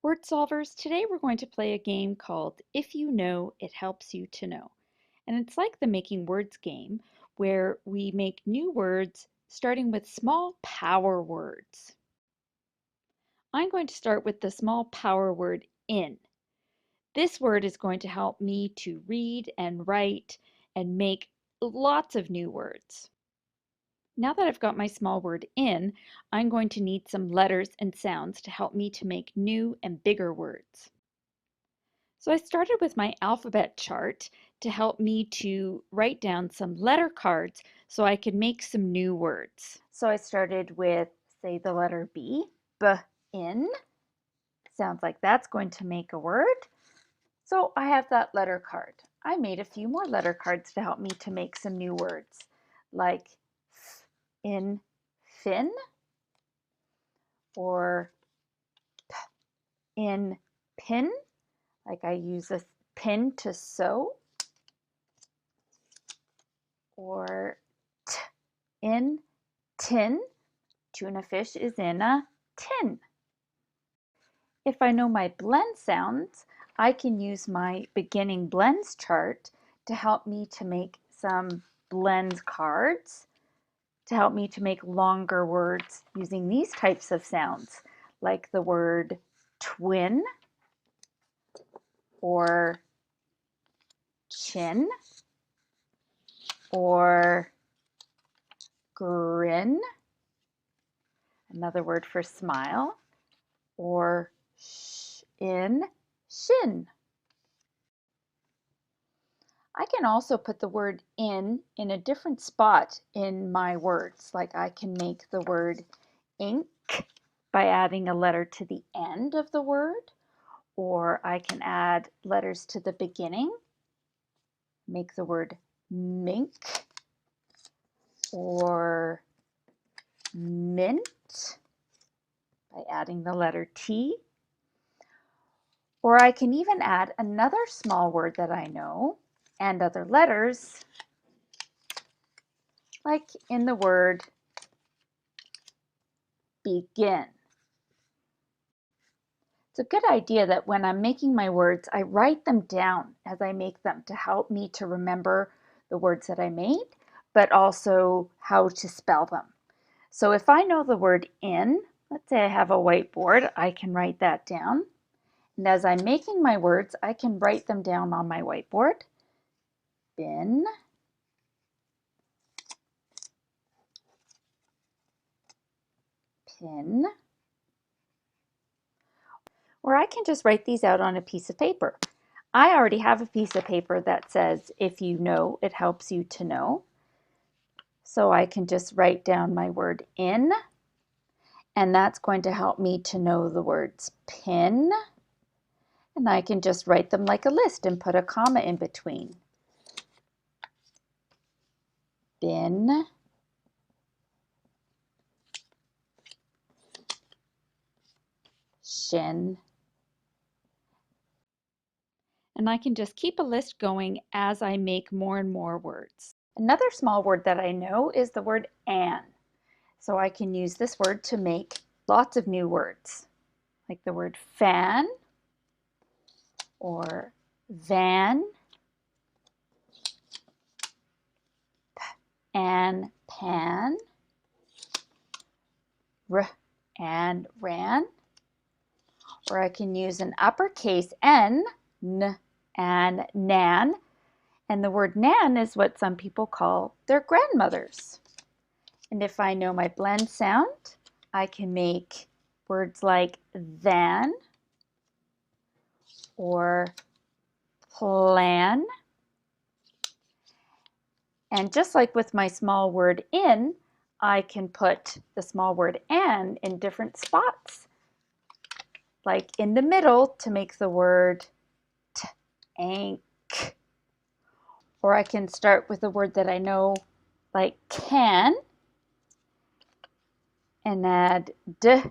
Word solvers, today we're going to play a game called If You Know, It Helps You to Know. And it's like the Making Words game where we make new words starting with small power words. I'm going to start with the small power word in. This word is going to help me to read and write and make lots of new words. Now that I've got my small word in, I'm going to need some letters and sounds to help me to make new and bigger words. So I started with my alphabet chart to help me to write down some letter cards so I could make some new words. So I started with, say, the letter B, in. Sounds like that's going to make a word. So I have that letter card. I made a few more letter cards to help me to make some new words, like in fin, or in pin, like I use a pin to sew, or in tin. Tuna fish is in a tin. If I know my blend sounds, I can use my beginning blends chart to help me to make some blend cards, to help me to make longer words using these types of sounds, like the word twin, or chin, or grin, another word for smile, or shin. I can also put the word in a different spot in my words. Like I can make the word ink by adding a letter to the end of the word, or I can add letters to the beginning, make the word mink, or mint by adding the letter T. Or I can even add another small word that I know and other letters, like in the word begin. It's a good idea that when I'm making my words, I write them down as I make them to help me to remember the words that I made, but also how to spell them. So if I know the word in, let's say I have a whiteboard, I can write that down. And as I'm making my words, I can write them down on my whiteboard. Bin, pin, or I can just write these out on a piece of paper. I already have a piece of paper that says, if you know, it helps you to know. So I can just write down my word in, and that's going to help me to know the words pin. And I can just write them like a list and put a comma in between. Bin, shin. And I can just keep a list going as I make more and more words. Another small word that I know is the word an. So I can use this word to make lots of new words, like the word fan, or van, and pan, and ran, or I can use an uppercase N, and nan, and the word nan is what some people call their grandmothers. And if I know my blend sound, I can make words like than, or plan. And just like with my small word in, I can put the small word an in different spots, like in the middle to make the word ank. Or I can start with a word that I know, like can, and add d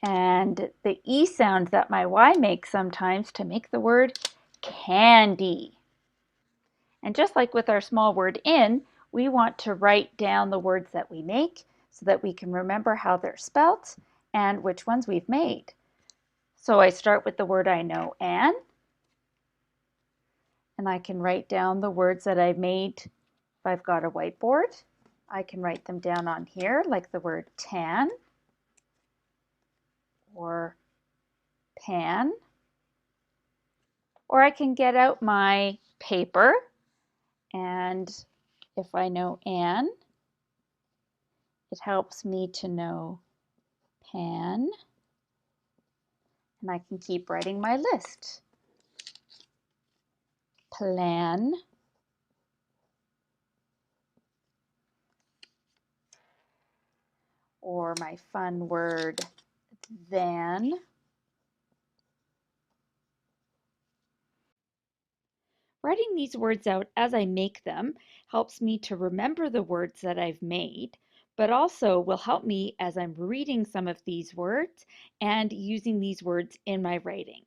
and the E sound that my Y makes sometimes to make the word candy. And just like with our small word in, we want to write down the words that we make so that we can remember how they're spelt and which ones we've made. So I start with the word I know, Anne, and I can write down the words that I've made. If I've got a whiteboard, I can write them down on here, like the word tan or pan. Or I can get out my paper, and if I know Anne, it helps me to know pan, and I can keep writing my list. Plan, or my fun word, than. Writing these words out as I make them helps me to remember the words that I've made, but also will help me as I'm reading some of these words and using these words in my writing.